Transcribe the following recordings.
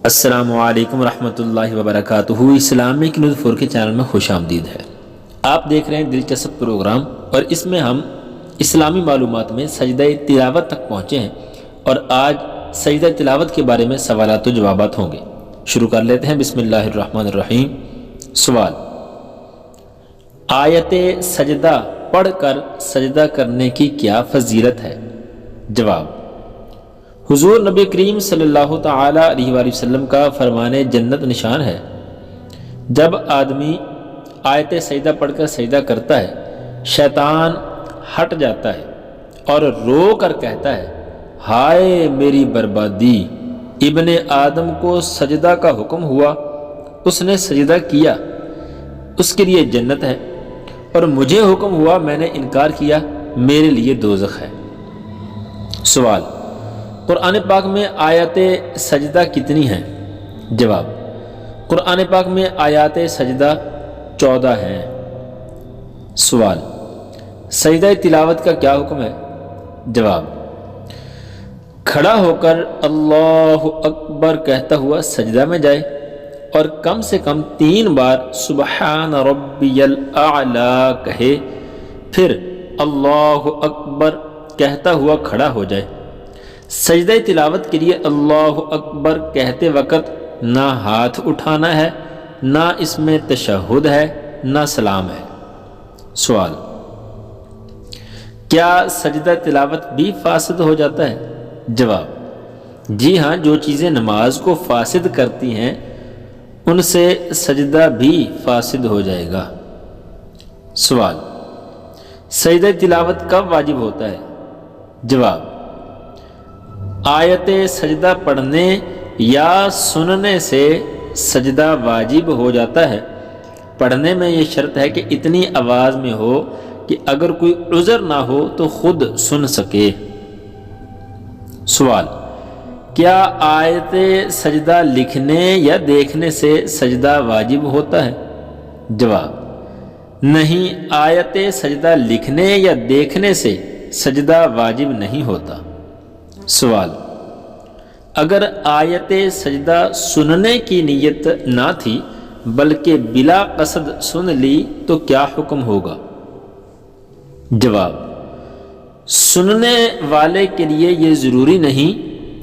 السلام علیکم ورحمۃ اللہ وبرکاتہ۔ اسلامک نیوز 4 کے چینل میں خوش آمدید ہے۔ آپ دیکھ رہے ہیں دلچسپ پروگرام، اور اس میں ہم اسلامی معلومات میں سجدہ تلاوت تک پہنچے ہیں، اور آج سجدہ تلاوت کے بارے میں سوالات و جوابات ہوں گے۔ شروع کر لیتے ہیں۔ بسم اللہ الرحمن الرحیم۔ سوال: آیت سجدہ پڑھ کر سجدہ کرنے کی کیا فضیلت ہے؟ جواب: حضور نبی کریم صلی اللہ تعالی علیہ وآلہ وسلم کا فرمان جنت نشان ہے۔ جب آدمی آیت سجدہ پڑھ کر سجدہ کرتا ہے، شیطان ہٹ جاتا ہے اور رو کر کہتا ہے، ہائے میری بربادی! ابن آدم کو سجدہ کا حکم ہوا، اس نے سجدہ کیا، اس کے لیے جنت ہے، اور مجھے حکم ہوا، میں نے انکار کیا، میرے لیے دوزخ ہے۔ سوال: قرآن پاک میں آیات سجدہ کتنی ہیں؟ جواب: قرآن پاک میں آیات سجدہ 14 ہیں۔ سوال: سجدہ تلاوت کا کیا حکم ہے؟ جواب: کھڑا ہو کر اللہ اکبر کہتا ہوا سجدہ میں جائے، اور کم سے کم 3 بار سبحان ربی الاعلی کہے، پھر اللہ اکبر کہتا ہوا کھڑا ہو جائے۔ سجدہ تلاوت کے لیے اللہ اکبر کہتے وقت نہ ہاتھ اٹھانا ہے، نہ اس میں تشہد ہے، نہ سلام ہے۔ سوال: کیا سجدہ تلاوت بھی فاسد ہو جاتا ہے؟ جواب: جی ہاں، جو چیزیں نماز کو فاسد کرتی ہیں ان سے سجدہ بھی فاسد ہو جائے گا۔ سوال: سجدہ تلاوت کب واجب ہوتا ہے؟ جواب: آیت سجدہ پڑھنے یا سننے سے سجدہ واجب ہو جاتا ہے۔ پڑھنے میں یہ شرط ہے کہ اتنی آواز میں ہو کہ اگر کوئی عذر نہ ہو تو خود سن سکے۔ سوال: کیا آیت سجدہ لکھنے یا دیکھنے سے سجدہ واجب ہوتا ہے؟ جواب: نہیں، آیت سجدہ لکھنے یا دیکھنے سے سجدہ واجب نہیں ہوتا۔ سوال: اگر آیت سجدہ سننے کی نیت نہ تھی بلکہ بلا قصد سن لی تو کیا حکم ہوگا؟ جواب: سننے والے کے لیے یہ ضروری نہیں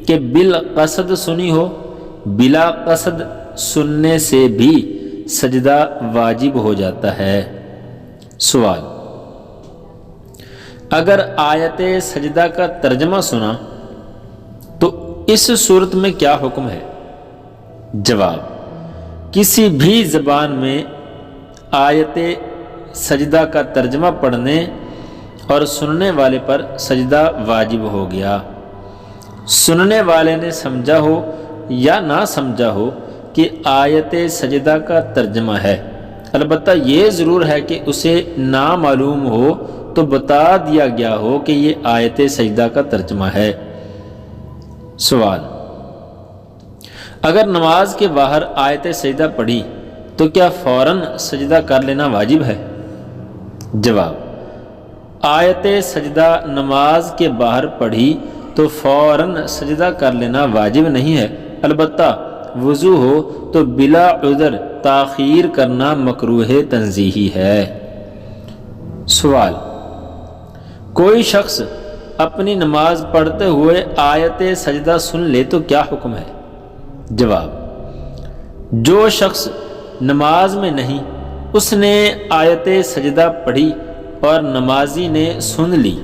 کہ بالقصد سنی ہو، بلا قصد سننے سے بھی سجدہ واجب ہو جاتا ہے۔ سوال: اگر آیت سجدہ کا ترجمہ سنا تو اس صورت میں کیا حکم ہے؟ جواب: کسی بھی زبان میں آیت سجدہ کا ترجمہ پڑھنے اور سننے والے پر سجدہ واجب ہو گیا۔ سننے والے نے سمجھا ہو یا نہ سمجھا ہو کہ آیت سجدہ کا ترجمہ ہے، البتہ یہ ضرور ہے کہ اسے نہ معلوم ہو تو بتا دیا گیا ہو کہ یہ آیت سجدہ کا ترجمہ ہے۔ سوال: اگر نماز کے باہر آیت سجدہ پڑھی تو کیا فوراً سجدہ کر لینا واجب ہے؟ جواب: آیت سجدہ نماز کے باہر پڑھی تو فوراً سجدہ کر لینا واجب نہیں ہے، البتہ وضو ہو تو بلا عذر تاخیر کرنا مکروہ تنزیہی ہے۔ سوال: کوئی شخص اپنی نماز پڑھتے ہوئے آیت سجدہ سن لے تو کیا حکم ہے؟ جواب: جو شخص نماز میں نہیں، اس نے آیت سجدہ پڑھی اور نمازی نے سن لی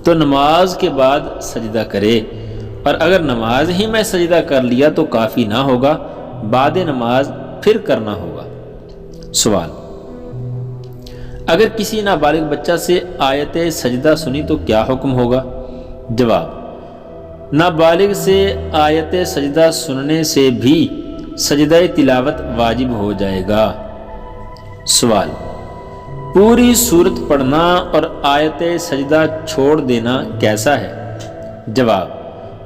تو نماز کے بعد سجدہ کرے، اور اگر نماز ہی میں سجدہ کر لیا تو کافی نہ ہوگا، بعد نماز پھر کرنا ہوگا۔ سوال: اگر کسی نابالغ بچہ سے آیت سجدہ سنی تو کیا حکم ہوگا؟ جواب: نابالغ سے آیت سجدہ سننے سے بھی سجدہ تلاوت واجب ہو جائے گا۔ سوال: پوری سورت پڑھنا اور آیت سجدہ چھوڑ دینا کیسا ہے؟ جواب: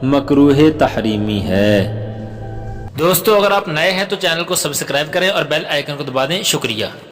مکروہ تحریمی ہے۔ دوستو، اگر آپ نئے ہیں تو چینل کو سبسکرائب کریں اور بیل آئیکن کو دبا دیں۔ شکریہ۔